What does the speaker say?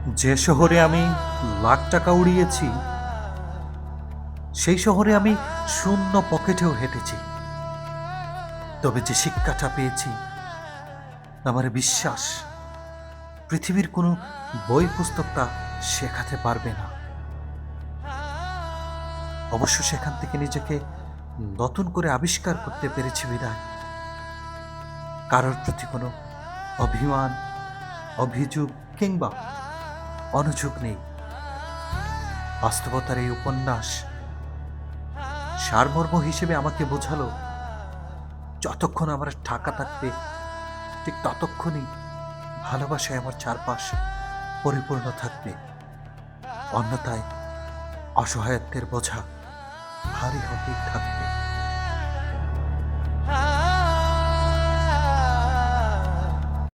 যে শহরে আমি লাখ টাকা উড়িয়েছি, সেই শহরে আমি শূন্য পকেটেও হেঁটেছি। তবে যে শিক্ষাটা পেয়েছি, আমার বিশ্বাস পৃথিবীর কোনো বই পুস্তক তা শেখাতে পারবে না। অবশ্য সেখান থেকে নিজেকে নতুন করে আবিষ্কার করতে পেরেছি বিদায় কারোর প্রতি কোনো অভিমান, অভিযোগ কিংবা অনুযোগ নেই। বাস্তবতার এই উপন্যাস সারমর্ম হিসেবে আমাকে বোঝালো, যতক্ষণ আমার টাকা থাকবে ঠিক ততক্ষণই ভালোবাসায় আমার চারপাশ পরিপূর্ণ থাকবে, অন্যথায় অসহায়ত্বের বোঝা ভারী হতেই থাকবে।